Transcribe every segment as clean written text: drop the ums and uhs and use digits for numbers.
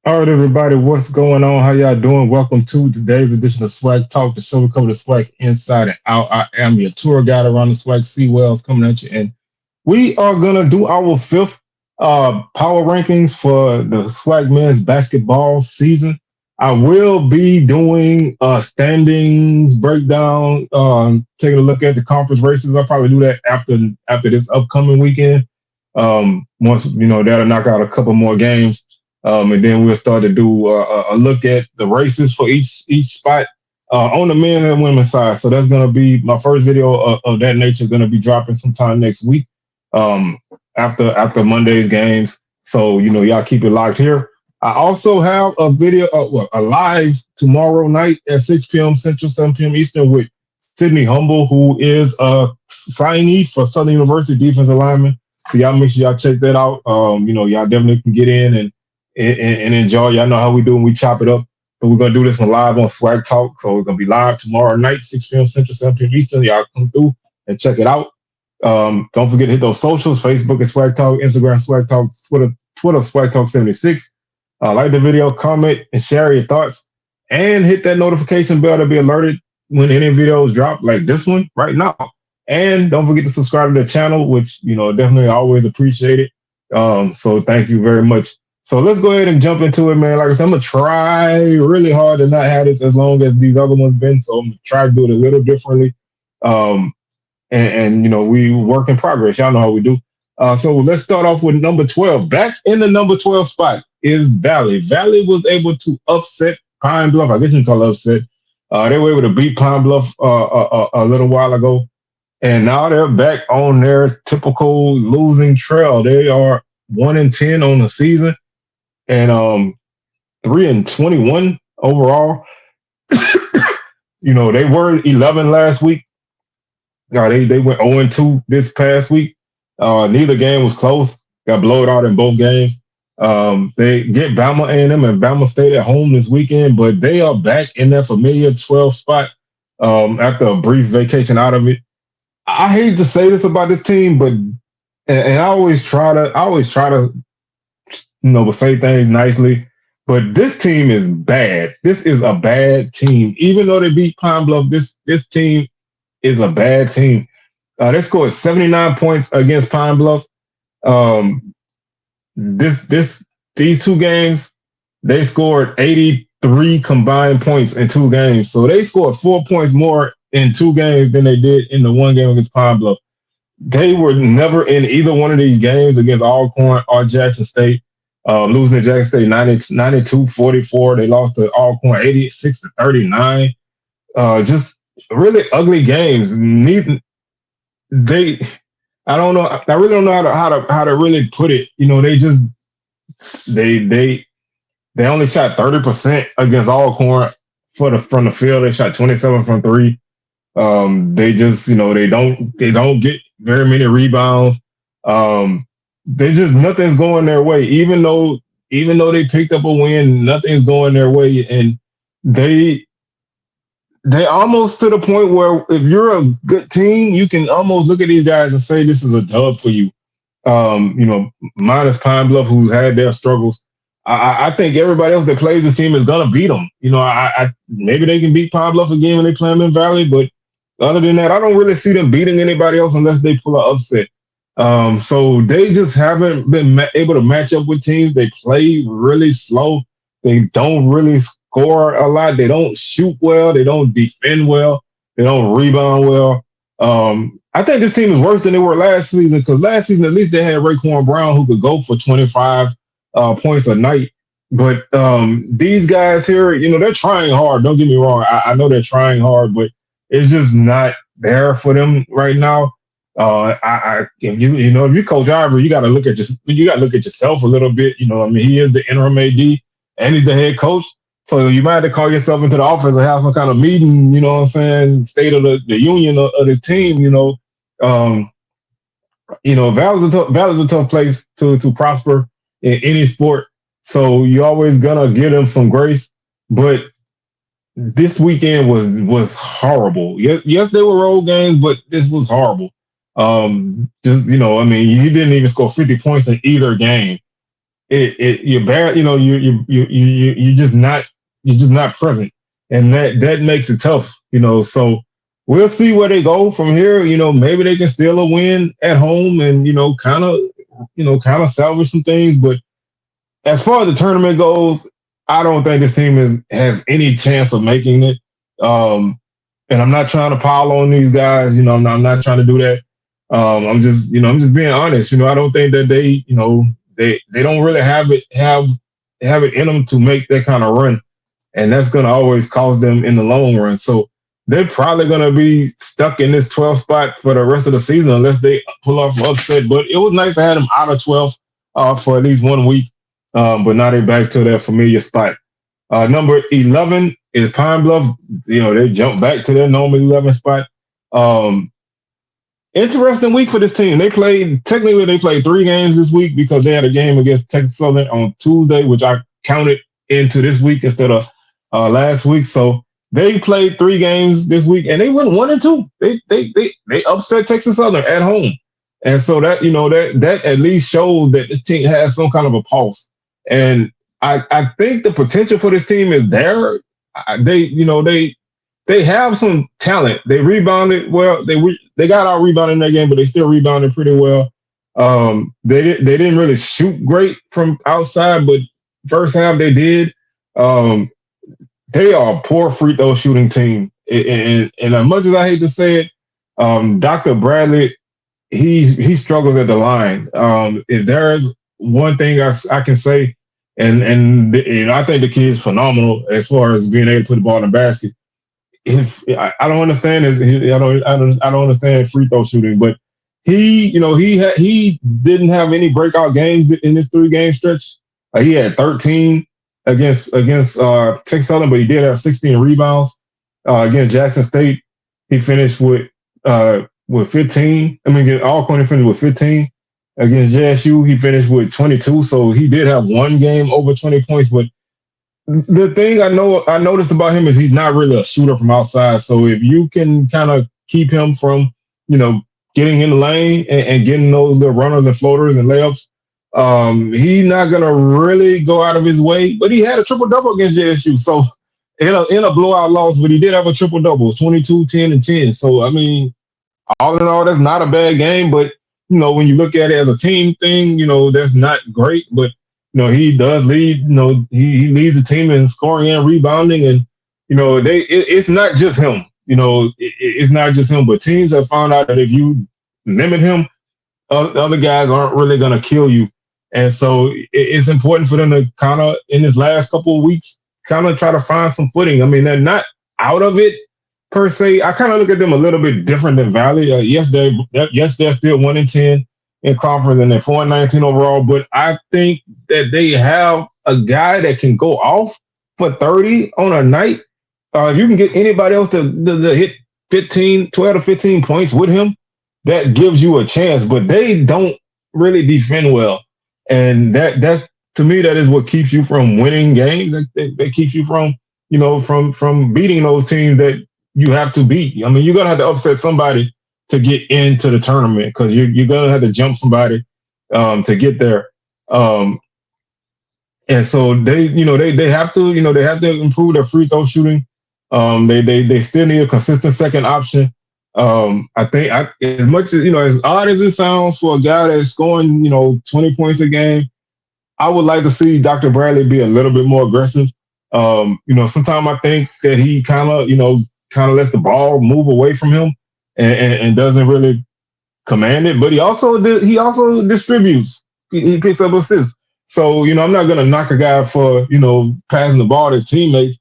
All right, everybody, what's going on? How y'all doing? Welcome to today's edition of Swag Talk, the show we cover the swag inside and out. I am your tour guide around the swag Sea Wells coming at you, and we are gonna do our fifth power rankings for the swag men's basketball season. I will be doing standings breakdown, taking a look at the conference races. I'll probably do that after this upcoming weekend. Once that'll knock out a couple more games. And then we'll start to do a look at the races for each spot on the men and women's side. So that's going to be my first video of that nature. Going to be dropping sometime next week um, after Monday's games. So y'all keep it locked here. I also have a video, a live tomorrow night at 6 p.m. Central, 7 p.m. Eastern with Sydney Humble, who is a signee for Southern University defensive lineman. So y'all make sure y'all check that out. Y'all definitely can get in and enjoy. Y'all know how we do when we chop it up. But we're gonna do this one live on Swag Talk. So we're gonna be live tomorrow night, 6 p.m. Central, 7 p.m. Eastern. Y'all come through and check it out. Don't forget to hit those socials: Facebook and Swag Talk, Instagram Swag Talk, Twitter Swag Talk 76. Like the video, comment, and share your thoughts, and hit that notification bell to be alerted when any videos drop, like this one right now. And don't forget to subscribe to the channel, which definitely always appreciate it. So thank you very much. So let's go ahead and jump into it, man. Like I said, I'm gonna try really hard to not have this as long as these other ones been. So I'm gonna try to do it a little differently. Um, and we work in progress. Y'all know how we do. So let's start off with number 12. Back in the number 12 spot is Valley. Valley was able to upset Pine Bluff. I guess you can call it upset. They were able to beat Pine Bluff a little while ago, and now they're back on their typical losing trail. They are 1-10 on the season, and 3-21 overall. They were 11 last week. They went 0-2 this past week. Neither game was close. Got blown out in both games. They get Bama A&M and Bama State at home this weekend, but they are back in their familiar 12 spot after a brief vacation out of it. I hate to say this about this team, but and I always try to say things nicely, but this team is bad. This is a bad team. Even though they beat Pine Bluff, this team is a bad team. They scored 79 points against Pine Bluff. Um, these two games, they scored 83 combined points in two games. So they scored 4 points more in two games than they did in the one game against Pine Bluff. They were never in either one of these games against Alcorn or Jackson State. Losing to Jackson State 92-44. They lost to Alcorn 86-39. Just really ugly games. They I don't know. I really don't know how to really put it. They only shot 30% against Alcorn from the field. They shot 27 from three. They just they don't get very many rebounds. They just nothing's going their way. Even though they picked up a win, nothing's going their way, and they they almost to the point where if you're a good team, you can almost look at these guys and say this is a dub for you. Minus Pine Bluff, who's had their struggles. I think everybody else that plays this team is gonna beat them. Maybe they can beat Pine Bluff again when they play them in Valley, but other than that, I don't really see them beating anybody else unless they pull an upset. So they just haven't been able to match up with teams. They play really slow. They don't really score a lot. They don't shoot well. They don't defend well. They don't rebound well. I think this team is worse than they were last season because last season at least they had Raekwon Brown who could go for 25 points a night. But these guys here, they're trying hard. Don't get me wrong. I know they're trying hard, but it's just not there for them right now. If you coach Ivory, you got to look at yourself a little bit. He is the interim AD and he's the head coach. So you might have to call yourself into the office and have some kind of meeting, what I'm saying, state of the union of this team, um, Valley's a tough place to prosper in any sport. So you're always gonna give them some grace. But this weekend was horrible. Yes, they were road games, but this was horrible. You didn't even score 50 points in either game. you're bad. You're just not present, and that makes it tough. So we'll see where they go from here. Maybe they can steal a win at home, and kind of salvage some things. But as far as the tournament goes, I don't think this team has any chance of making it. Um, and I'm not trying to pile on these guys. I'm not trying to do that. I'm just being honest. I don't think that they don't really have it in them to make that kind of run, and that's going to always cost them in the long run. So they're probably going to be stuck in this 12th spot for the rest of the season unless they pull off an upset. But it was nice to have them out of 12th for at least 1 week. But now they're back to their familiar spot. Number 11 is Pine Bluff. They jumped back to their normal 11 spot. Um, Interesting week for this team. They played 3 games this week because they had a game against Texas Southern on Tuesday, which I counted into this week instead of last week. So they played 3 games this week and they went 1-2. They upset Texas Southern at home. And so that at least shows that this team has some kind of a pulse. And I think the potential for this team is there. They have some talent. They rebounded well. They got out rebounded in that game, but they still rebounded pretty well. They didn't really shoot great from outside, but first half they did. Um, they are a poor free throw shooting team, and as much as I hate to say it, Dr. Bradley he struggles at the line. If there's one thing I can say, and I think the kid's phenomenal as far as being able to put the ball in the basket. I don't understand I don't understand free throw shooting, but he didn't have any breakout games in this 3 game stretch. He had 13 against Texas Southern, but he did have 16 rebounds against Jackson State. He finished with 15. I mean, Alcorn he finished with 15 against JSU. He finished with 22, so he did have 1 game over 20 points, but the thing I noticed about him is he's not really a shooter from outside. So if you can kind of keep him from, you know, getting in the lane and getting those little runners and floaters and layups, he's not gonna really go out of his way. But he had a triple double against JSU, so in a blowout loss, but he did have a triple double, 22, 10, and 10. So I mean, all in all, that's not a bad game. But when you look at it as a team thing, that's not great. But he does lead. He leads the team in scoring and rebounding, and it's not just him. It's not just him. But teams have found out that if you limit him, other guys aren't really going to kill you. And so it's important for them to kind of, in this last couple of weeks, kind of try to find some footing. I mean, they're not out of it per se. I kind of look at them a little bit different than Valley. They're still 1-10 in conference and they're 4-19 overall. But I think that they have a guy that can go off for 30 on a night. If you can get anybody else to hit 12 to 15 points with him, that gives you a chance. But they don't really defend well, and that's to me that is what keeps you from winning games. That keeps you from from beating those teams that you have to beat. I mean, you're gonna have to upset somebody to get into the tournament because you're gonna have to jump somebody to get there. And so they have to they have to improve their free throw shooting. They still need a consistent second option. I think as much as as odd as it sounds for a guy that's scoring 20 points a game, I would like to see Dr. Bradley be a little bit more aggressive. Sometimes I think that he kind of lets the ball move away from him and doesn't really command it. But he also distributes. He picks up assists. So I'm not gonna knock a guy for passing the ball to his teammates.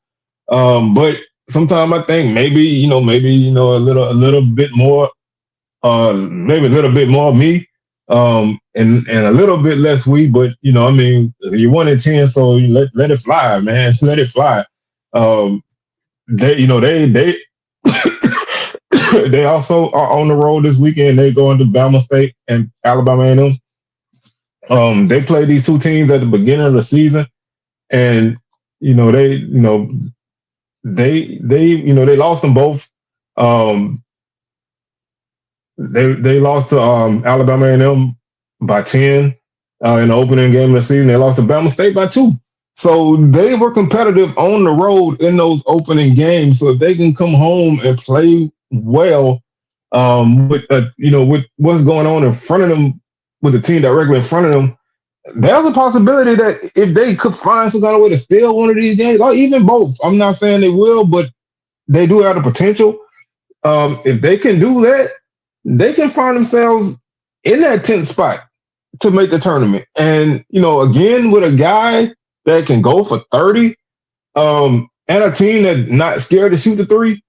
But sometimes I think maybe a little bit more, maybe a little bit more of me, and a little bit less we. But I mean, you're 1-10, so you let it fly, man. Let it fly. They they also are on the road this weekend. They go into Bama State and Alabama A&M. They play these two teams at the beginning of the season, and they lost them both. Um, they lost to Alabama A&M by 10. In the opening game of the season. They lost to Bama State by 2. So they were competitive on the road in those opening games. So if they can come home and play well, with with what's going on in front of them, with the team directly in front of them, there's a possibility that if they could find some kind of way to steal one of these games, or even both. I'm not saying they will, but they do have the potential. If they can do that, they can find themselves in that 10th spot to make the tournament. And again, with a guy that can go for 30, and a team that's not scared to shoot the three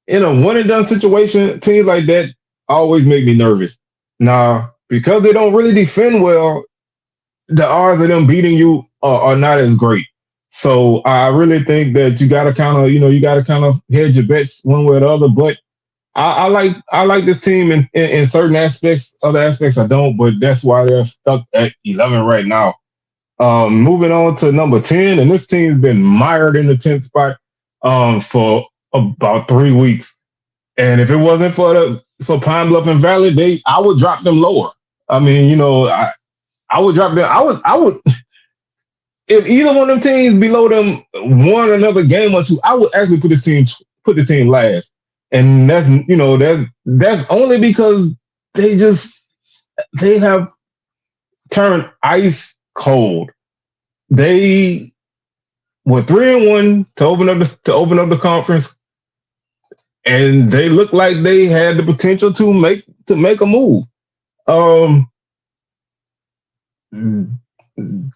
in a one and done situation, teams like that always make me nervous. Now, because they don't really defend well, the odds of them beating you are not as great. So I really think that you got to kind of, hedge your bets one way or the other. But I like this team in certain aspects. Other aspects I don't, but that's why they're stuck at 11 right now. Moving on to number 10, and this team's been mired in the 10th spot for about 3 weeks. And if it wasn't for Pine Bluff and Valley, I would drop them lower. I mean, I would drop them. I would if either one of them teams below them won another game or two, I would actually put the team last. And that's only because they just they have turned ice cold. They were 3-1 to open up the conference, and they looked like they had the potential to make a move. Um,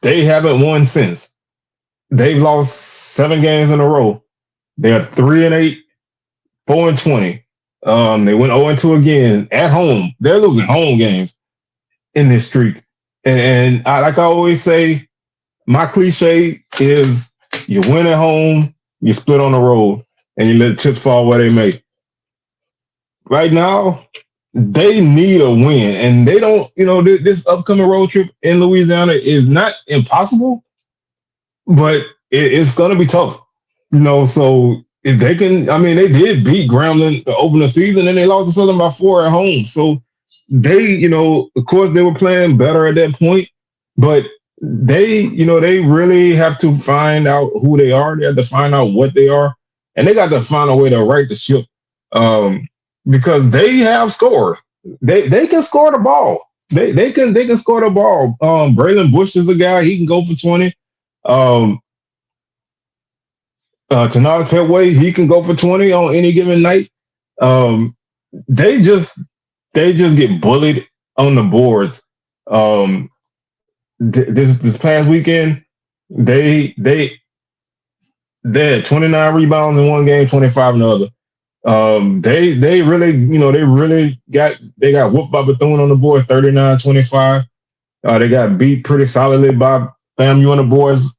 they haven't won since. They've lost 7 games in a row. They're 3-8, 4-20. They went 0-2 again at home. They're losing home games in this streak. And like I always say, my cliche is you win at home, you split on the road, and you let the chips fall where they may. Right now, they need a win, and they don't. This upcoming road trip in Louisiana is not impossible, but it's going to be tough. So if they can, I mean, they did beat Grambling to open the season, and they lost to Southern by 4 at home. So of course, they were playing better at that point, but they really have to find out who they are. They have to find out what they are, and they got to find a way to right the ship, um, because they have scored. They can score the ball. They can score the ball. Braylon Bush is a guy, he can go for 20. Um, Tanaka Petway, he can go for 20 on any given night. Um, they just they just get bullied on the boards. Um, this past weekend, they they they had 29 rebounds in one game, 25 in the other. They really, they got whooped by Bethune on the board, 39-25. They got beat pretty solidly by FAMU on the boards,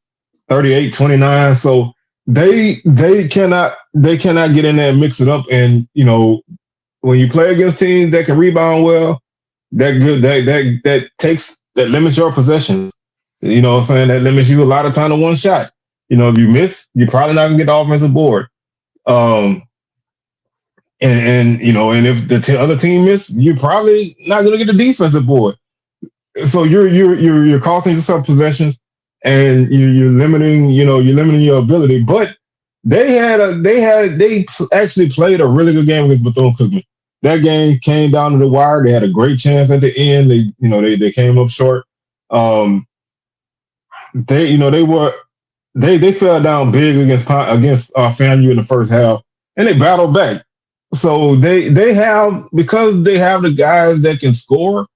38-29. So they cannot get in there and mix it up. And when you play against teams that can rebound well, that limits your possession. You know what I'm saying? That limits you a lot of time to one shot. If you miss, you're probably not gonna get the offensive board. Um, and if the other team miss, you're probably not gonna get the defensive board. So you're costing yourself possessions, and you're limiting your ability. But they actually played a really good game against Bethune-Cookman. That game came down to the wire. They had a great chance at the end. They came up short. Um, they fell down big against FAMU in the first half, and they battled back. So they have, because they have the guys that can score,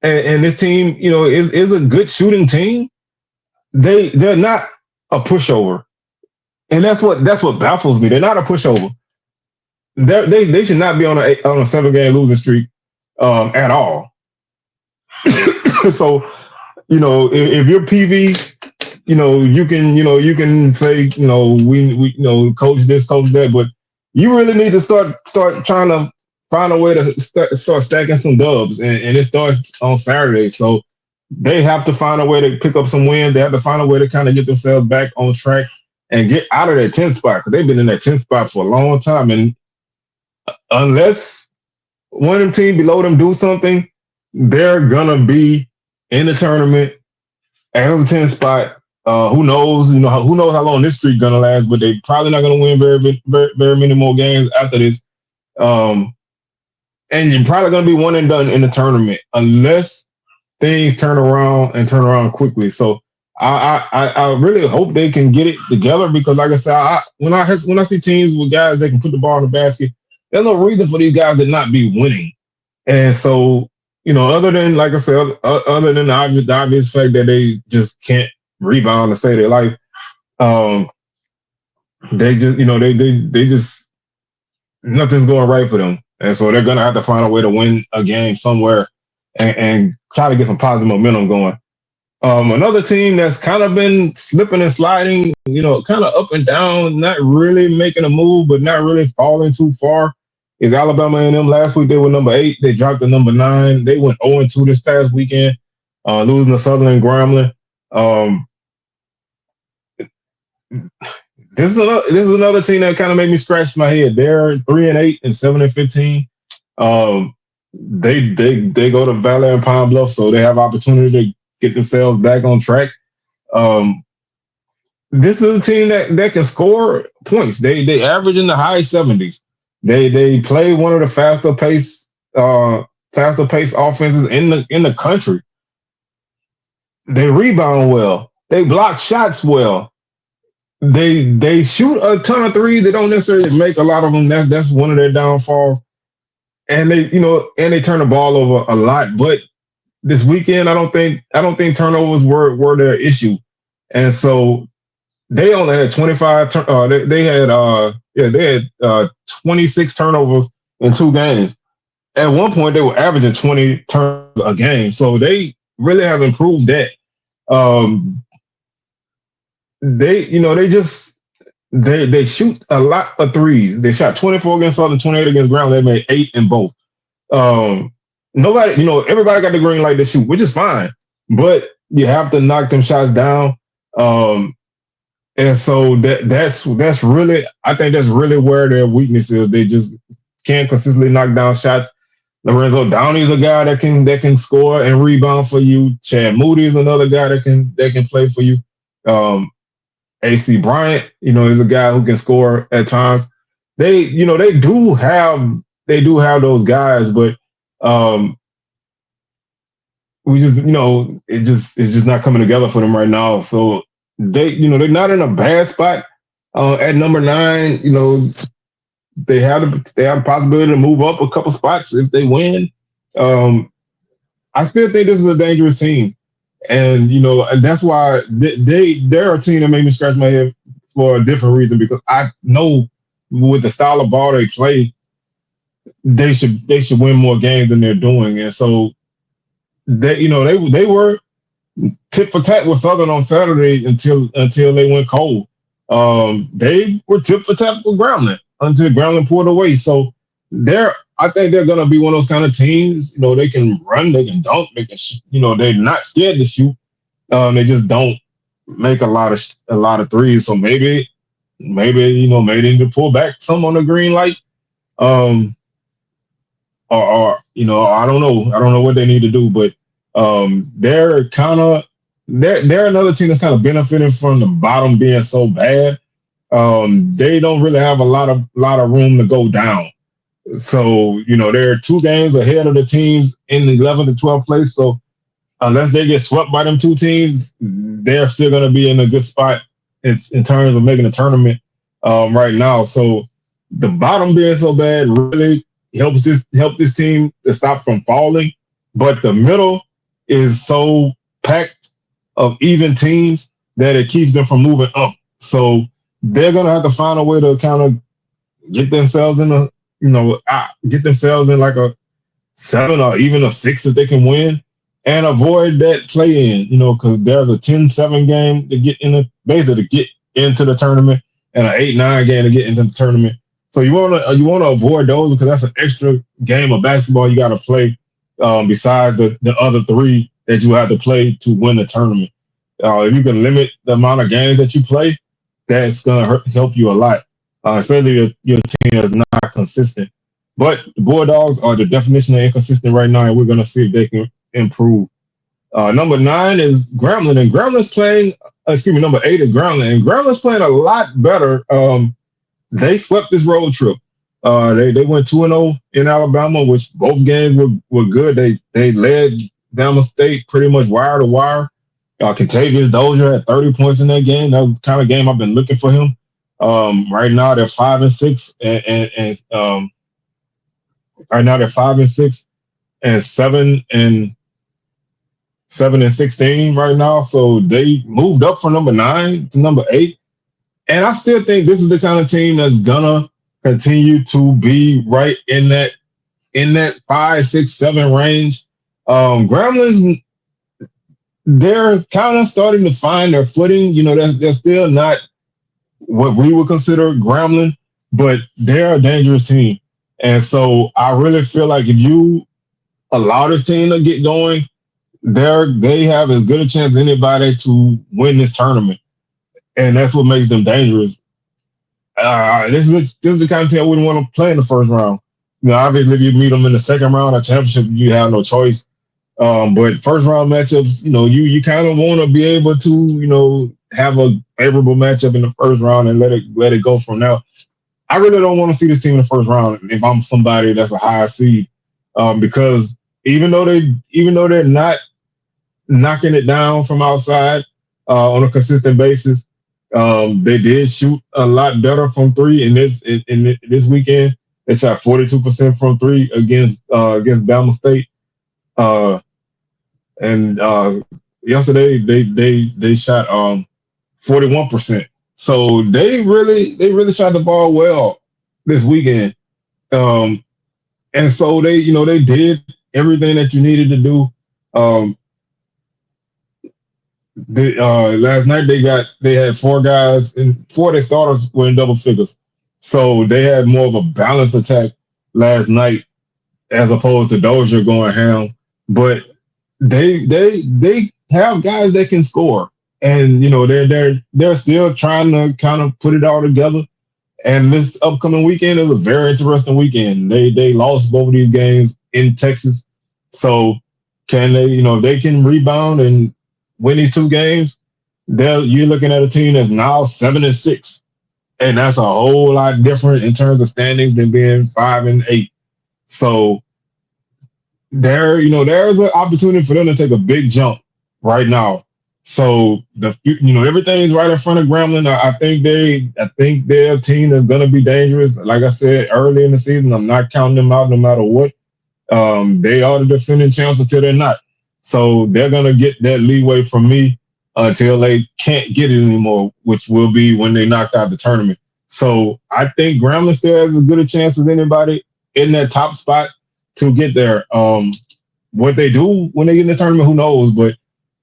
and this team is a good shooting team. They're not a pushover, and that's what baffles me. They're not a pushover. They should not be on a 7 game losing streak at all. So if you're PV, you can say, we coach this, coach that, but you really need to start trying to find a way to start stacking some dubs, and it starts on Saturday. So they have to find a way to pick up some wins. They have to find a way to kind of get themselves back on track and get out of that 10th spot, because they've been in that 10th spot for a long time. And unless one of them team below them do something, they're gonna be in the tournament And it was a 10 spot. Who knows? Who knows how long this streak gonna last? But they probably not gonna win very many more games after this. Um, and you're probably gonna be one and done in the tournament unless things turn around quickly. So I really hope they can get it together because, like I said, when I see teams with guys that can put the ball in the basket, there's no reason for these guys to not be winning. And so, other than like I said, other than the obvious fact that they just can't rebound to save their life, um, they just they just nothing's going right for them, and so they're gonna have to find a way to win a game somewhere and try to get some positive momentum going. Another team that's kind of been slipping and sliding, kind of up and down, not really making a move, but not really falling too far, is Alabama and them. Last week they were number 8. They dropped to number 9. They went 0-2 this past weekend, losing to Southern Grambling. Um, this is another team that kind of made me scratch my head. They're 3-8 and 7-15. Um, they go to Valley and Pine Bluff, so they have opportunity to get themselves back on track. Um, this is a team that can score points. They average in the high 70s. They play one of the faster paced offenses in the country. They rebound well. They block shots well. They shoot a ton of threes. They don't necessarily make a lot of them. That's one of their downfalls. And they turn the ball over a lot. But this weekend, I don't think turnovers were their issue. And so they only had 25. They had 26 turnovers in 2 games. At one point, they were averaging 20 turnovers a game. So they really have improved that. Um, they shoot a lot of threes. They shot 24 against Southern, 28 against Brown. They made 8 in both. Um, everybody got the green light to shoot, which is fine, but you have to knock them shots down. Um, And so that's really, I think that's really where their weakness is. They just can't consistently knock down shots. Lorenzo Downey's a guy that can score and rebound for you. Chad Moody is another guy that can play for you. Um, AC Bryant, is a guy who can score at times. They do have those guys, but um, we just it's just not coming together for them right now. So they're not in a bad spot at number 9. They have the possibility to move up a couple spots if they win. Um, I still think this is a dangerous team, and that's why they're a team that made me scratch my head for a different reason because I know with the style of ball they play, they should win more games than they're doing, and so they were tit for tat with Southern on Saturday until they went cold. They were tit for tat with Grambling until Grambling pulled away. So I think they're gonna be one of those kind of teams. They can run, they can dunk, they can. They're not scared to shoot. They just don't make a lot of threes. So maybe they need to pull back some on the green light. Um, or I don't know what they need to do, but they're another team that's kind of benefiting from the bottom being so bad. They don't really have a lot of room to go down. So they're 2 games ahead of the teams in the 11th to 12th place. So unless they get swept by them 2 teams, they're still going to be in a good spot in terms of making a tournament right now. So the bottom being so bad really help this team to stop from falling, but the middle is so packed of even teams that it keeps them from moving up. So they're gonna have to find a way to kind of get themselves in get themselves in like a 7 or even a 6 if they can win and avoid that play in, because there's a 10-7 game to get in basically to get into the tournament and an 8-9 game to get into the tournament. So you wanna avoid those because that's an extra game of basketball you got to play besides the other 3 that you have to play to win the tournament. If you can limit the amount of games that you play, that's gonna help you a lot, especially if your team is not consistent. But the Bulldogs are the definition of inconsistent right now, and we're gonna see if they can improve. Number 9 is Grambling, and Grambling's playing. Excuse me, number 8 is Grambling, and Grambling's playing a lot better. They swept this road trip. They went 2-0 in Alabama, which both games were good. They led Bama State pretty much wire to wire. Contavious Dozier had 30 points in that game. That was the kind of game I've been looking for him. Right now they're 5-6, and right now they're 5-6 and 7-16 right now. So they moved up from number 9 to number 8. And I still think this is the kind of team that's gonna continue to be right in that 5, 6, 7 range. Gremlins, they're kind of starting to find their footing. They're still not what we would consider Gremlin, but they're a dangerous team. And so I really feel like if you allow this team to get going, they have as good a chance as anybody to win this tournament, and that's what makes them dangerous. This is the kind of team I wouldn't want to play in the first round. Obviously, if you meet them in the second round or championship, you have no choice. But first round matchups, you kind of want to be able to, have a favorable matchup in the first round and let it go from now. I really don't want to see this team in the first round if I'm somebody that's a high seed, because even though they're not knocking it down from outside on a consistent basis. They did shoot a lot better from three in this weekend. They shot 42% from three against Bama State, uh, and yesterday they shot 41%. So they really shot the ball well this weekend, um, and so they did everything that you needed to do. Um, Last night they had four guys and four of their starters were in double figures, so they had more of a balanced attack last night as opposed to Dozier going ham. But they have guys that can score, and they're still trying to kind of put it all together. And this upcoming weekend is a very interesting weekend. They lost both of these games in Texas, so can they? If they can rebound and win these two games, you're looking at a team that's now 7-6, and that's a whole lot different in terms of standings than being 5-8. So there's an opportunity for them to take a big jump right now. So everything's right in front of Gremlin. I think they're a team that's gonna be dangerous. Like I said early in the season, I'm not counting them out no matter what. They are the defending champs until they're not. So they're gonna get that leeway from me until they can't get it anymore, which will be when they knocked out the tournament. So I think Grambling still has as good a chance as anybody in that top spot to get there. What they do when they get in the tournament, who knows? But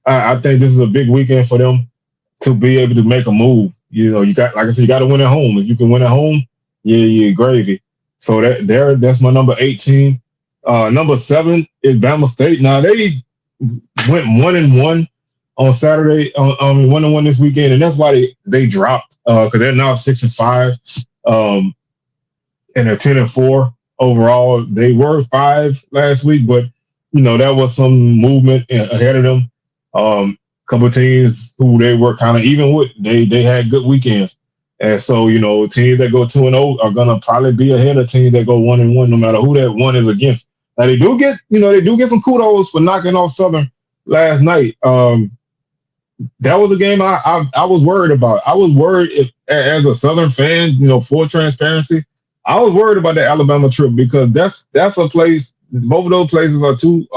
I think this is a big weekend for them to be able to make a move. You got, like I said, you got to win at home. If you can win at home, yeah, you're gravy. So that's my number 18. Number 7 is Bama State. Now they went 1-1 on Saturday. 1-1 this weekend, and that's why they dropped because they're now 6-5, and they're 10-4 overall. They were 5 last week, but there was some movement ahead of them. Couple of teams who they were kind of even with, they had good weekends, and so teams that go 2-0 are gonna probably be ahead of teams that go 1-1, no matter who that one is against. Now they do get some kudos for knocking off Southern last night. That was a game I was worried about. I was worried if, as a Southern fan, full transparency, I was worried about the Alabama trip because that's a place. Both of those places are two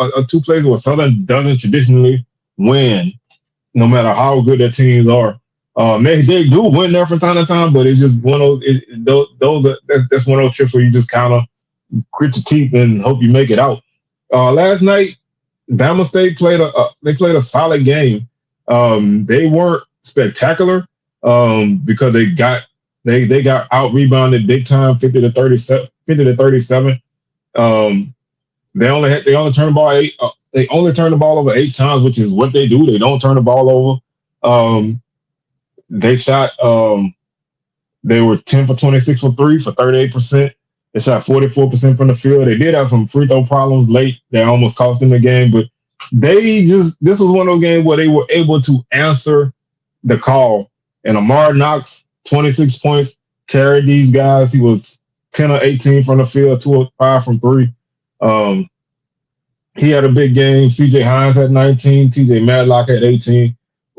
places where Southern doesn't traditionally win, no matter how good their teams are. They do win there from time to time, but it's just one of that's one of those trips where you just kind of grit your teeth and hope you make it out. Last night, Bama State played a solid game. They weren't spectacular because they got out rebounded big time, 50-37. They only turned the ball they only turned the ball over 8 times, which is what they do. They don't turn the ball over. They shot. They were 10 for 26 for three for 38%. They shot 44% from the field. They did have some free throw problems late that almost cost them the game, but this was one of those games where they were able to answer the call. And Amar Knox, 26 points, carried these guys. He was 10 or 18 from the field, 2 or 5 from three. Um, he had a big game. CJ Hines had 19, TJ Madlock had 18.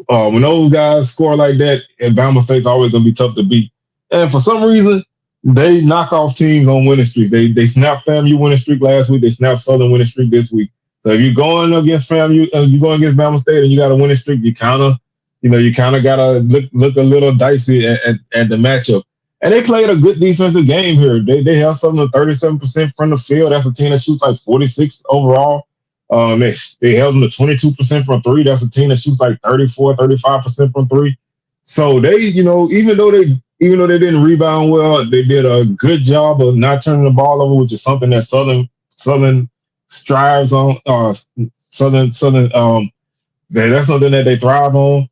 When those guys score like that, and Bama State's always going to be tough to beat. And for some reason, they knock off teams on winning streaks. They snapped FAMU winning streak last week. They snapped Southern winning streak this week. So if you're going against FAMU, you're going against Bama State, and you got a winning streak, you kind of gotta look a little dicey at the matchup. And they played a good defensive game here. They held Southern 37% from the field. That's a team that shoots like 46 overall. They held them to 22% from three. That's a team that shoots like 34, 35% from three. So they, even though they didn't rebound well, they did a good job of not turning the ball over, which is something that Southern strives on. Southern that's something that they thrive on.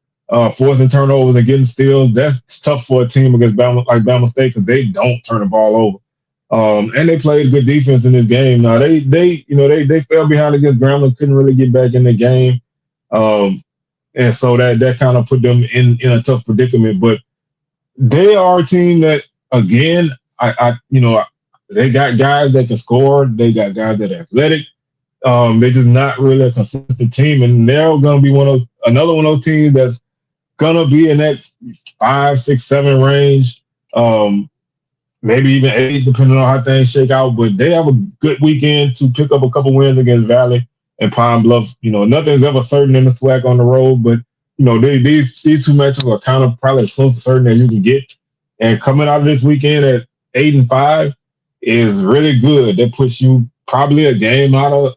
Forcing turnovers and getting steals. That's tough for a team against Bama State because they don't turn the ball over. And they played good defense in this game. Now they fell behind against Grambling, couldn't really get back in the game, and so that kind of put them in a tough predicament. But they are a team that, again, they got guys that can score. They got guys that are athletic. They're just not really a consistent team, and they're going to be another one of those teams that's gonna be in that 5, 6, 7 range. Maybe even 8, depending on how things shake out. But they have a good weekend to pick up a couple wins against Valley and Pine Bluff. Nothing's ever certain in the SWAC on the road, but these two matchups are kind of probably as close to certain as you can get. And coming out of this weekend at 8-5 is really good. That puts you probably a game out of,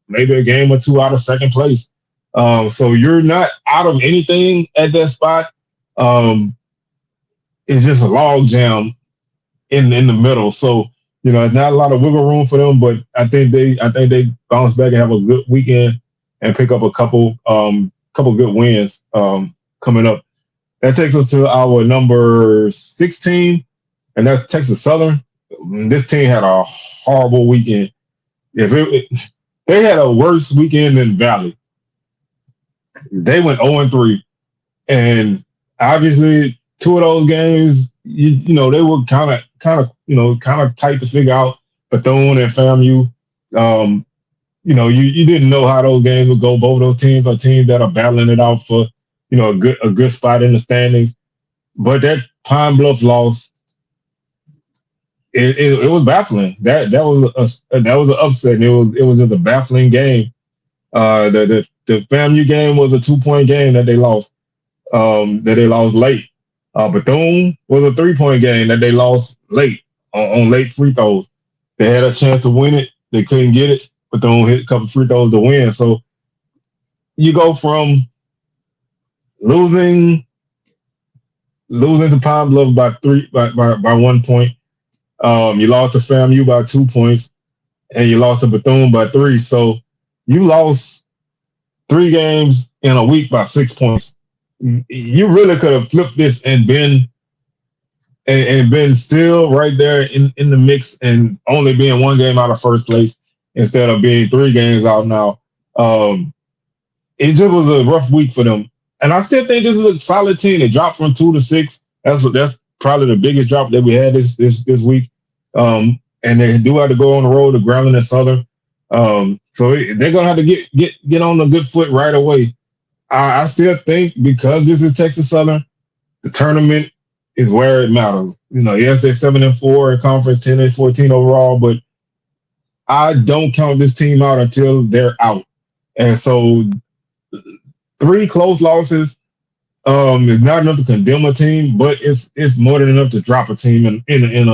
maybe a game or two out of second place. So you're not out of anything at that spot. It's just a log jam in the middle. So it's not a lot of wiggle room for them. But I think they bounce back and have a good weekend and pick up a couple good wins coming up. That takes us to our number 16, and that's Texas Southern. This team had a horrible weekend. They had a worse weekend than Valley. They went 0-3, and obviously 2 of those games, they were kind of tight to figure out. Bethune and FAMU, you didn't know how those games would go. Both of those teams are teams that are battling it out for a good spot in the standings. But that Pine Bluff loss, it was baffling. That was an upset. And it was just a baffling game. The FAMU game was a 2-point game that they lost. Late. Bethune was a 3-point game that they lost late on late free throws. They had a chance to win it. They couldn't get it. Bethune hit a couple free throws to win. So you go from losing to Pine Bluff by 1 point. You lost to FAMU by 2 points, and you lost to Bethune by 3. So you lost 3 games in a week by 6 points. You really could have flipped this and been still right there in the mix and only being 1 game out of first place instead of being 3 games out now. It just was a rough week for them. And I still think this is a solid team. They dropped from 2 to 6. That's probably the biggest drop that we had this week. And they do have to go on the road to Grambling and Southern. So they're gonna have to get on a good foot right away. I still think because this is Texas Southern, the tournament is where it matters. Yes, they're 7-4 in conference, 10-14 overall, but I don't count this team out until they're out. And so 3 close losses is not enough to condemn a team, but it's more than enough to drop a team in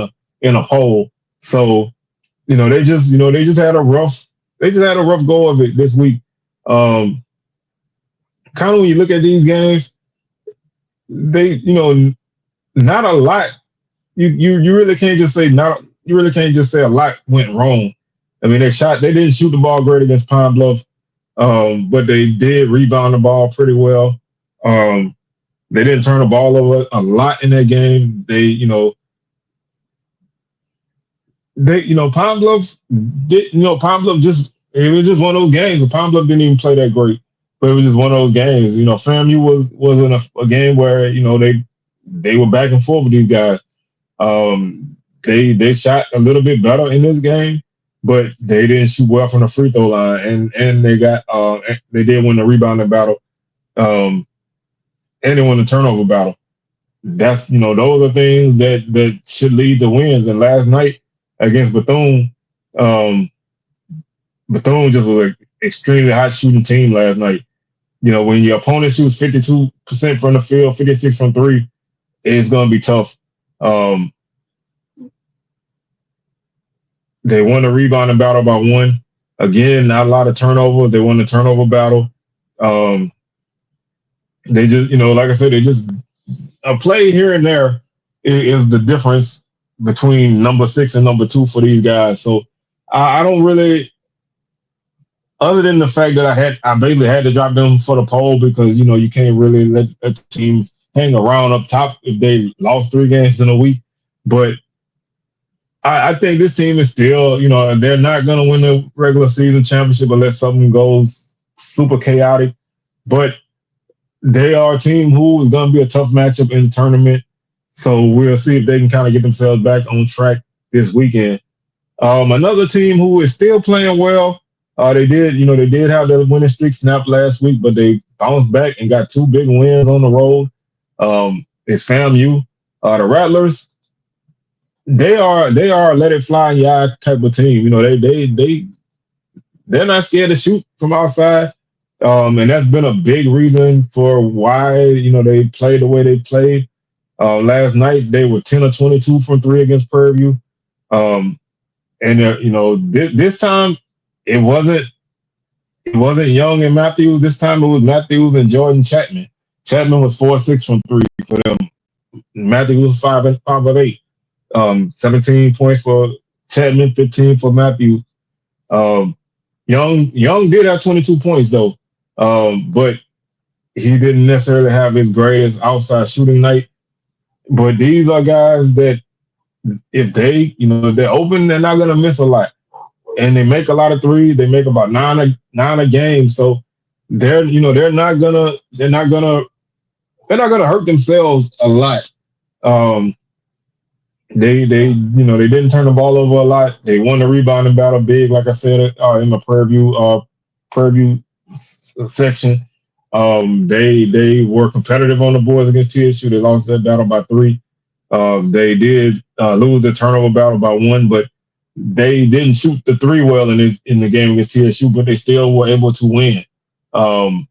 a hole. So they just had a rough go of it this week. Kind of when you look at these games, they not a lot. You really can't just say a lot went wrong. I mean, they didn't shoot the ball great against Pine Bluff, but they did rebound the ball pretty well. They didn't turn the ball over a lot in that game. Pine Bluff just it was just one of those games. The Pine Bluff didn't even play that great, but it was just one of those games. FAMU was in a game where they were back and forth with these guys. They shot a little bit better in this game, but they didn't shoot well from the free throw line, and they did win the rebounding battle, um, and they won the turnover battle. That's those are things that should lead to wins. And last night against Bethune, um, Bethune just was an extremely hot shooting team last night. When your opponent shoots 52% from the field, 56 from three, it's going to be tough. Um, they won the rebounding battle by one. Again, not a lot of turnovers. They won the turnover battle. Um, they just, like I said, they just a play here and there is the difference between number 6 and number 2 for these guys. So I don't really, other than the fact that I basically had to drop them for the poll because you can't really let a team hang around up top if they lost 3 games in a week. But I think this team is still, they're not going to win the regular season championship unless something goes super chaotic. But they are a team who is going to be a tough matchup in the tournament. So we'll see if they can kind of get themselves back on track this weekend. Another team who is still playing well. They did have their winning streak snapped last week, but they bounced back and got 2 big wins on the road. It's FAMU. The Rattlers, they are a let it fly in your eye type of team. They're not scared to shoot from outside. And that's been a big reason for why they played the way they played. Last night they were 10 of 22 from three against Prairie View. And this time it wasn't Young and Matthews. This time it was Matthews and Jordan Chapman. Chapman was 4-6 from three for them. Matthews was 5 of 8. 17 points for Chapman, 15 for Matthews. Um, Young did have 22 points though, but he didn't necessarily have his greatest outside shooting night. But these are guys that if they're open, they're not gonna miss a lot, and they make a lot of threes. They make about nine a game, so they're not gonna hurt themselves a lot. Um, they didn't turn the ball over a lot. They won the rebounding battle big, like I said in the Prairie View section. They were competitive on the boards against TSU. They lost that battle by 3. They did lose the turnover battle by 1, but they didn't shoot the 3 well in the game against TSU, but they still were able to win. Only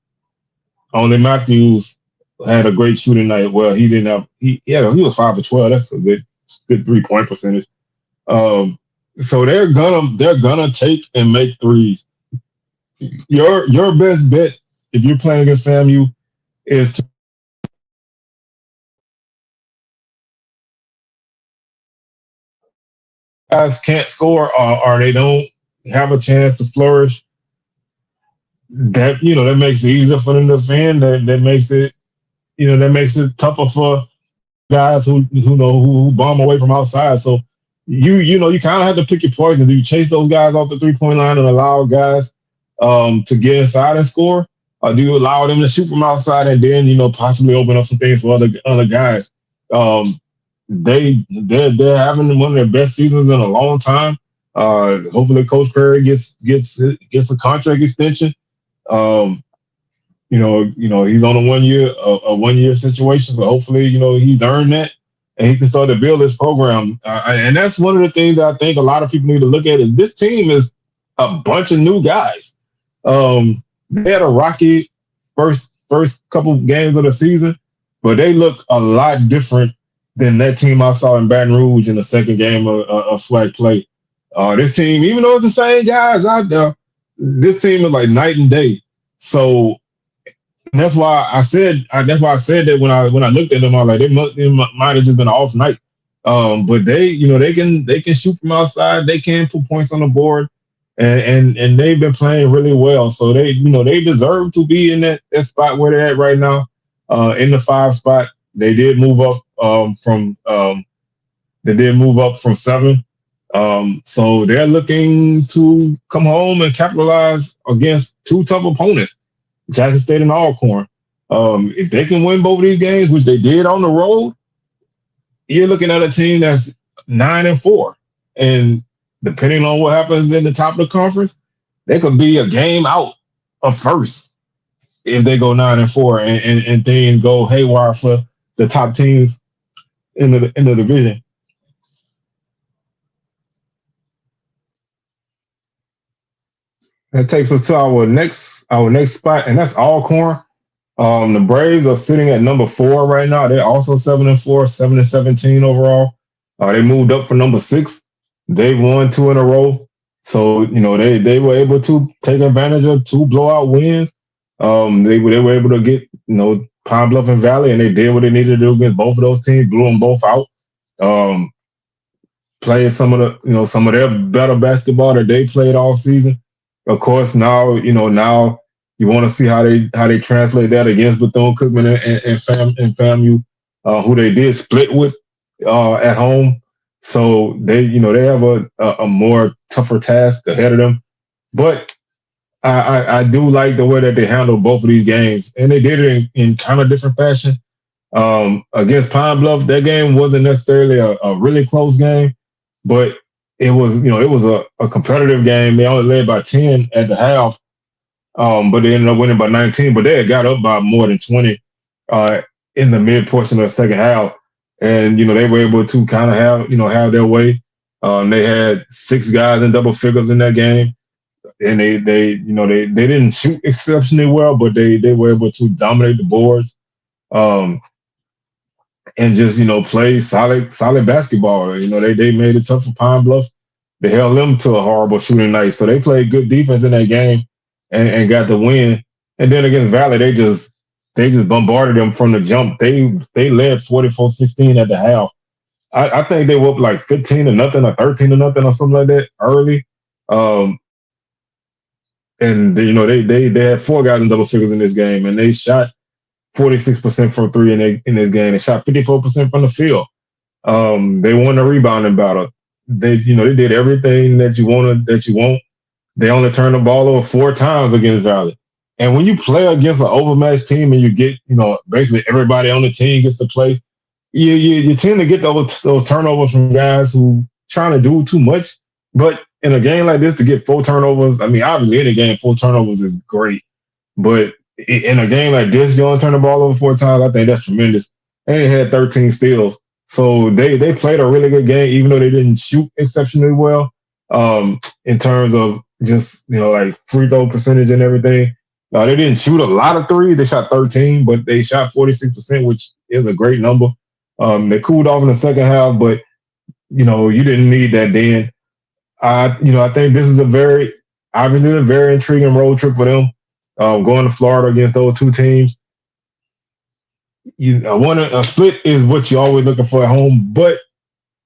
Matthews had a great shooting night. Well, he didn't have he was 5 for 12. That's a good 3-point percentage. So they're gonna take and make threes. Your best bet if you're playing against FAMU is to guys can't score or they don't have a chance to flourish. That makes it easier for them to defend. That makes it tougher for guys who bomb away from outside. So you kind of have to pick your poison. Do you chase those guys off the 3-point line and allow guys to get inside and score, or do you allow them to shoot from outside and then possibly open up some things for other guys? Um, they're having one of their best seasons in a long time. Hopefully, Coach Curry gets a contract extension. Um, he's on a 1 year situation, so hopefully he's earned that and he can start to build his program. And that's one of the things that I think a lot of people need to look at is this team is a bunch of new guys. They had a rocky first couple games of the season, but they look a lot different than that team I saw in Baton Rouge in the second game of SWAC play. This team, even though it's the same guys out there, this team is like night and day. So and that's why I said that when I looked at them, I was like, might have just been an off night. But they can shoot from outside, they can put points on the board, and they've been playing really well. So they deserve to be in that spot where they're at right now, in the 5 spot. They did move up from 7. So they're looking to come home and capitalize against two tough opponents, Jackson State and Alcorn. If they can win both of these games, which they did on the road, you're looking at a team that's 9-4. And depending on what happens in the top of the conference, they could be a game out of first if they go 9-4 and things go haywire for the top teams in the division. That takes us to our next spot, and that's Alcorn. The Braves are sitting at number 4 right now. They're also 7-4, 7-17 overall. They moved up for number 6. They won 2 in a row. So, they were able to take advantage of 2 blowout wins. They were able to get, Pine Bluff and Valley, and they did what they needed to do against both of those teams, blew them both out. Um, Playing some of their better basketball that they played all season. Of course, now you want to see how they translate that against Bethune-Cookman and FAMU, who they did split with at home. So they have a more tougher task ahead of them. But I do like the way that they handled both of these games, and they did it in kind of different fashion. Against Pine Bluff, that game wasn't necessarily a really close game, but it was a competitive game. They only led by 10 at the half, but they ended up winning by 19. But they had got up by more than 20 uh, in the mid portion of the second half, and they were able to kind of have their way. They had 6 guys in double figures in that game, and they didn't shoot exceptionally well, but they were able to dominate the boards. Um, and just play solid basketball. They made it tough for Pine Bluff. They held them to a horrible shooting night, so they played good defense in that game and got the win. And then against Valley, they just bombarded them from the jump. They led 44-16 at the half. I think they were up like 15-0 or 13-0 or something like that early. Um, and they had 4 guys in double figures in this game, and they shot 46% from three in this game. They shot 54% from the field. They won the rebounding battle. They did everything that you want. They only turned the ball over 4 times against Valley. And when you play against an overmatched team and you get, basically everybody on the team gets to play, you tend to get those turnovers from guys who trying to do too much. But in a game like this, to get 4 turnovers, I mean, obviously in a game, 4 turnovers is great. But in a game like this, you only turn the ball over 4 times. I think that's tremendous. And they had 13 steals. So they played a really good game, even though they didn't shoot exceptionally well in terms of just, like free throw percentage and everything. They didn't shoot a lot of threes. They shot 13, but they shot 46%, which is a great number. They cooled off in the second half, but, you didn't need that then. I think this is obviously a very intriguing road trip for them. Going to Florida against those two teams, a split is what you're always looking for at home, but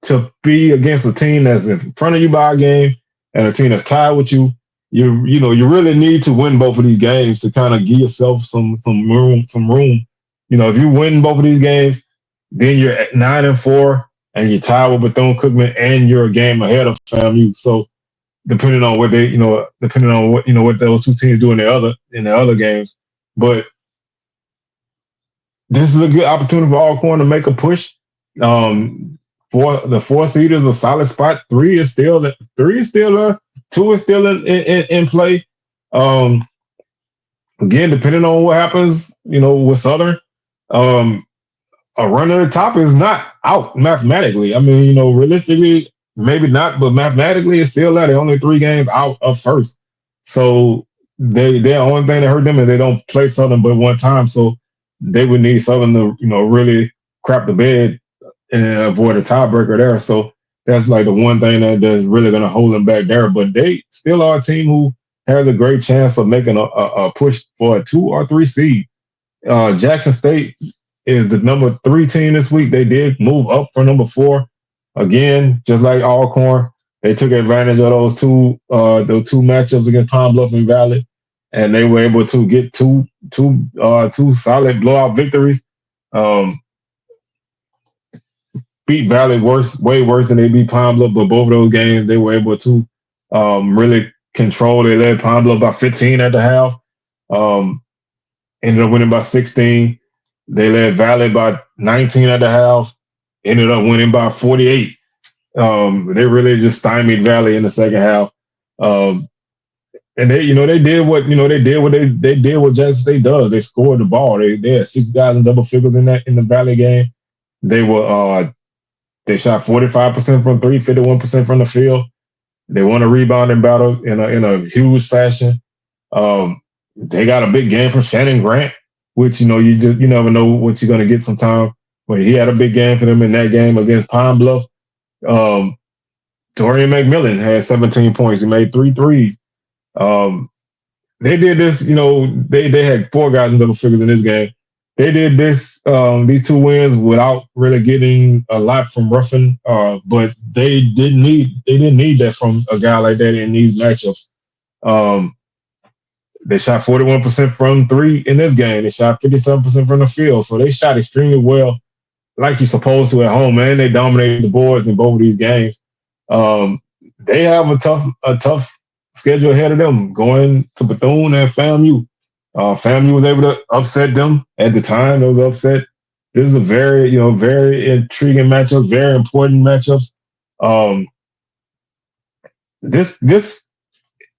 to be against a team that's in front of you by a game and a team that's tied with you, you really need to win both of these games to kind of give yourself some room, some room. If you win both of these games, then you're at 9-4 and you're tied with Bethune-Cookman and you're a game ahead of FAMU. So depending on what those two teams do in their other games. But this is a good opportunity for Alcorn to make a push. For the 4 seed is a solid spot. Three is still 2 is still in play. Um, Again, depending on what happens, with Southern, um, a run at the top is not out mathematically. I mean, realistically, maybe not, but mathematically, it's still there. They're only 3 games out of first. So the only thing that hurt them is they don't play Southern but one time. So they would need Southern to, really crap the bed and avoid a tiebreaker there. So that's like the one thing that's really going to hold them back there. But they still are a team who has a great chance of making a push for a 2 or 3 seed. Jackson State is the number 3 team this week. They did move up from number 4. Again, just like Alcorn, they took advantage of those two matchups against Pine Bluff and Valley, and they were able to get two solid blowout victories. Um, beat Valley way worse than they beat Pine Bluff, but both of those games they were able to really control. They led Pine Bluff by 15 at the half. Um, Ended up winning by 16. They led Valley by 19 at the half. Ended up winning by 48. They really just stymied Valley in the second half. Um, and they did they did what Jackson State does. They scored the ball. They had 6 guys in double figures in the Valley game. They were they shot 45% from three, 51% from the field. They won a rebounding battle in a huge fashion. They got a big game from Shannon Grant, which you never know what you're gonna get sometime. But he had a big game for them in that game against Pine Bluff. Um, Dorian McMillan had 17 points. He made three threes. Um, they did this, they had 4 guys in double figures in this game. They did this, these 2 wins without really getting a lot from Ruffin, but they didn't need that from a guy like that in these matchups. Um, they shot 41% from three in this game. They shot 57% from the field, so they shot extremely well, like you're supposed to at home. Man, they dominated the boards in both of these games. Um, they have a tough schedule ahead of them, going to Bethune and FAMU. FAMU was able to upset them at the time. It was upset. This is a very intriguing matchup, very important matchups. Um, this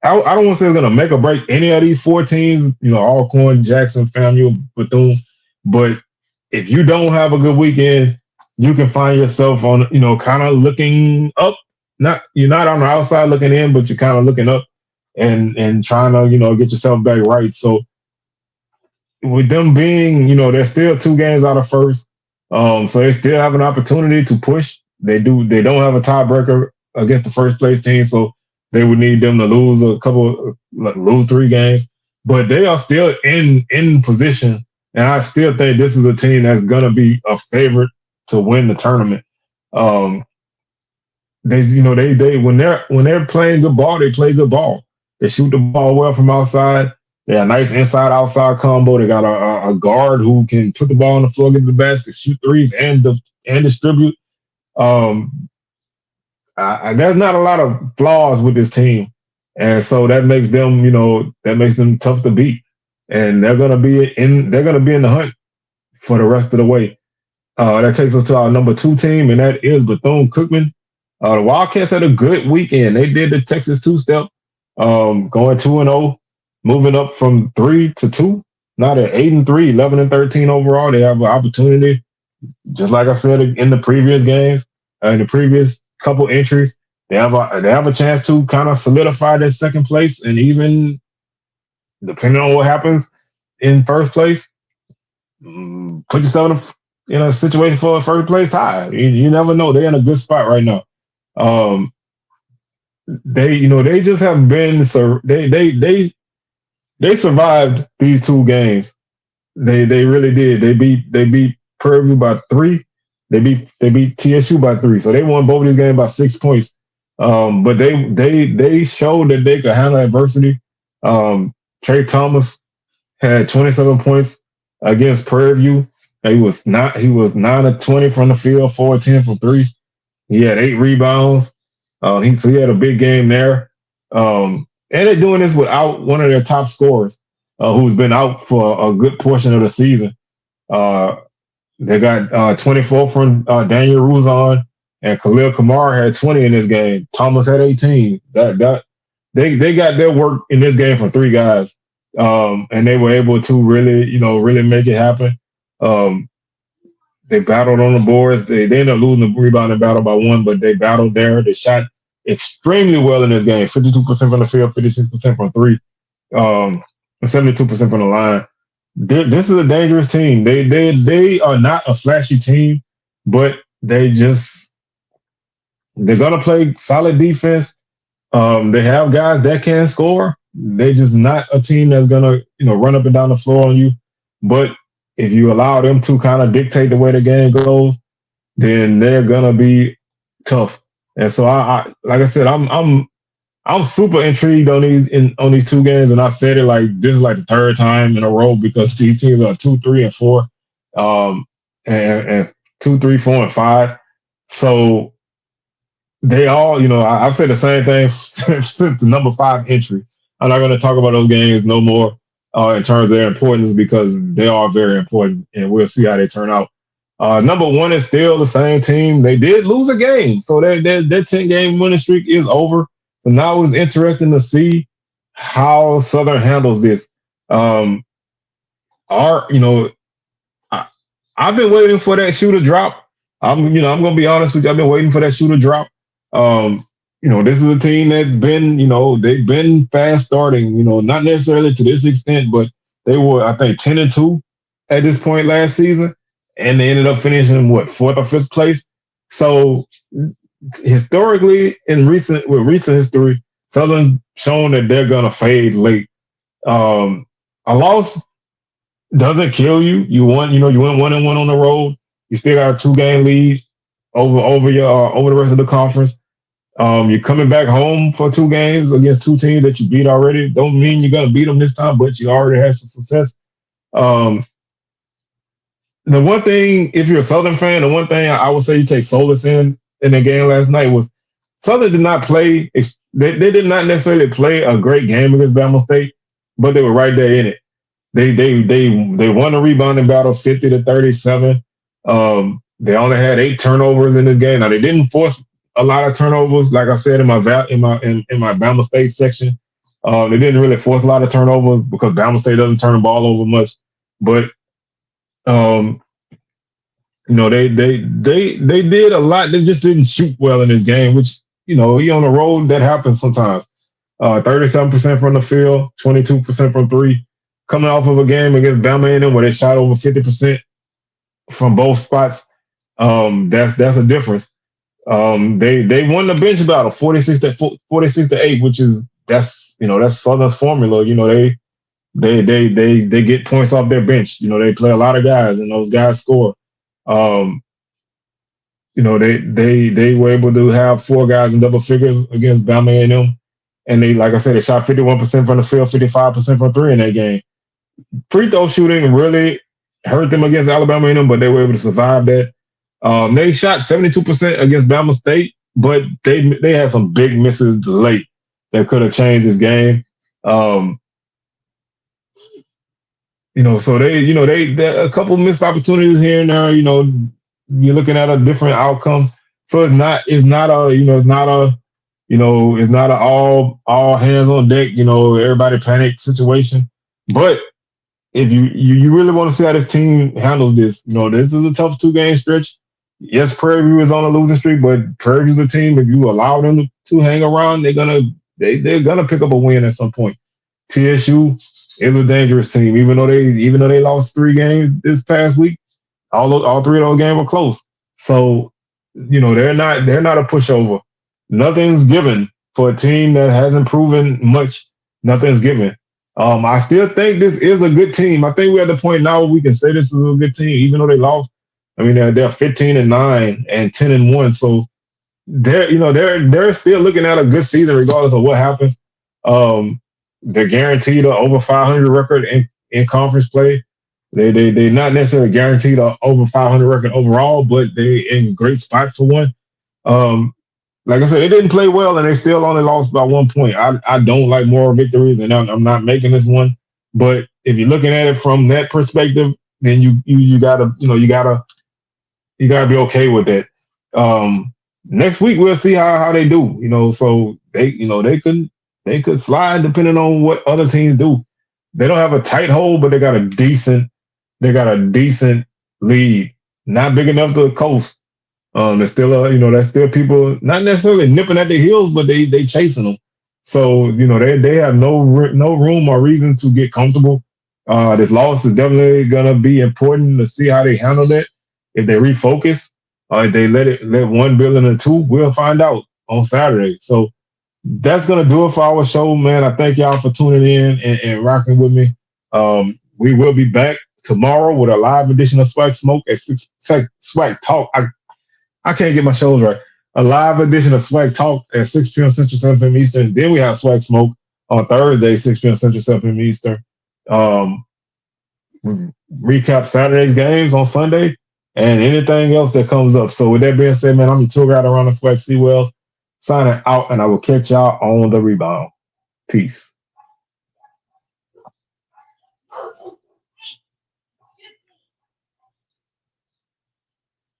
I don't want to say it's going to make or break any of these 4 teams, Alcorn, Jackson, FAMU, Bethune. But if you don't have a good weekend, you can find yourself on, kind of looking up. You're not on the outside looking in, but you're kind of looking up and trying to, get yourself back right. So with them being, they're still 2 games out of first. So they still have an opportunity to push. They don't have a tiebreaker against the first place team, so they would need them to lose 3 games. But they are still in position, and I still think this is a team that's gonna be a favorite to win the tournament. Um, they when they're playing good ball, they play good ball. They shoot the ball well from outside. They have a nice inside outside combo. They got a guard who can put the ball on the floor, get the basket, shoot threes, and distribute. Um, there's not a lot of flaws with this team, and so that makes them tough to beat. And they're gonna be in the hunt for the rest of the way. That takes us to our number 2 team, and that is Bethune-Cookman. The Wildcats had a good weekend. They did the Texas two-step, going 2-0, moving up from 3 to 2. Now they're 8-3, 11-13 overall. They have an opportunity, just like I said in the previous games, in the previous couple entries. They have a chance to kind of solidify their second place, and even depending on what happens in first place, put yourself in a situation for a first place tie. You never know. They're in a good spot right now. Um, they just have been so they survived these 2 games. They really did. They beat Prairie View by 3. They beat TSU by 3. So they won both of these games by 6 points. But they showed that they could handle adversity. Trey Thomas had 27 points against Prairie View. He was 9 of 20 from the field, 4 of 10 from three. He had 8 rebounds. So he had a big game there. And they're doing this without one of their top scorers, who's been out for a good portion of the season. Uh, they got 24 from Daniel Ruzon, and Khalil Kamar had 20 in this game. Thomas had 18. They got their work in this game for 3 guys, and they were able to really make it happen. Um, they battled on the boards. They ended up losing the rebounding battle by 1, but they battled there. They shot extremely well in this game: 52% from the field, 56% from three, and 72% from the line. This is a dangerous team. They are not a flashy team, but they're gonna play solid defense. They have guys that can score. They just not a team that's gonna run up and down the floor on you. But if you allow them to kind of dictate the way the game goes, then they're gonna be tough. And so I like I said, I'm super intrigued on these 2 games, and I said it like this is like the 3rd time in a row because these teams are 2, 3, and 4, and 2, 3, 4, and 5. So they all, I've said the same thing since the number 5 entry. I'm not going to talk about those games no more in terms of their importance because they are very important, and we'll see how they turn out. Number 1 is still the same team. They did lose a game, so their 10-game winning streak is over. So now it's interesting to see how Southern handles this. Um, our, I, I've been waiting for that shoe to drop. I'm gonna be honest with you. I've been waiting for that shoe to drop. Um, this is a team that's been, they've been fast starting. Not necessarily to this extent, but they were, I think, 10-2 at this point last season, and they ended up finishing what, fourth or fifth place. So historically, with recent history, Southern's shown that they're gonna fade late. A loss doesn't kill you. You went 1-1 on the road. You still got a 2-game lead over the rest of the conference. You're coming back home for 2 games against 2 teams that you beat already. Don't mean you're gonna beat them this time, but you already had some success. Um, the one thing, if you're a Southern fan, the one thing I would say you take solace in the game last night was Southern did not play. They did not necessarily play a great game against Bama State, but they were right there in it. They won the rebounding battle 50-37. They only had 8 turnovers in this game. Now they didn't force a lot of turnovers, like I said in my Bama State section. They didn't really force a lot of turnovers because Bama State doesn't turn the ball over much. But um, they did a lot. They just didn't shoot well in this game, which you're on the road. That happens sometimes. 37% from the field, 22% from three. Coming off of a game against Bama A&M where they shot over 50% from both spots, that's a difference. They won the bench battle 46-8, which is that's Southern's formula. They get points off their bench. They play a lot of guys and those guys score. Um, they were able to have 4 guys in double figures against Bama A&M, and they, like I said, they shot 51% from the field, 55% from three in that game. Free throw shooting really hurt them against Alabama A&M, but they were able to survive that. They shot 72% against Bama State, but they had some big misses late that could have changed this game. Um, so they a couple missed opportunities here and there. You're looking at a different outcome. So it's not a all hands on deck. Everybody panic situation. But if you really want to see how this team handles this, this is a tough 2-game stretch. Yes, Prairie View is on a losing streak, but Prairie View's a team. If you allow them to hang around, they're gonna pick up a win at some point. TSU is a dangerous team, even though they lost 3 games this past week. All 3 of those games were close. So, they're not a pushover. Nothing's given for a team that hasn't proven much. Nothing's given. I still think this is a good team. I think we're at the point now where we can say this is a good team, even though they lost. I mean, they're 15-9 and 10-1. So they're still looking at a good season regardless of what happens. They're guaranteed a over 500 record in conference play. They not necessarily guaranteed a over 500 record overall, but they in great spot for one. Um, like I said, they didn't play well and they still only lost by 1 point. I don't like moral victories, and I'm not making this one. But if you're looking at it from that perspective, then you gotta be okay with that. Next week we'll see how they do. So they could slide depending on what other teams do. They don't have a tight hole, but they got a decent lead. Not big enough to coast. There's still people not necessarily nipping at their heels, but they chasing them. So they have no room or reason to get comfortable. This loss is definitely gonna be important to see how they handle that. If they refocus, if they let one build into two, we'll find out on Saturday. So that's gonna do it for our show, man. I thank y'all for tuning in and rocking with me. We will be back tomorrow with a live edition of Swag Smoke at Swag Talk. I can't get my shows right. A live edition of Swag Talk at 6 p.m. Central, 7 p.m. Eastern. Then we have Swag Smoke on Thursday, 6 p.m. Central, 7 p.m. Eastern. Um, recap Saturday's games on Sunday, and anything else that comes up. So with that being said, man, I'm your tour guide around the SWAC Seawells, signing out, and I will catch y'all on the rebound. Peace.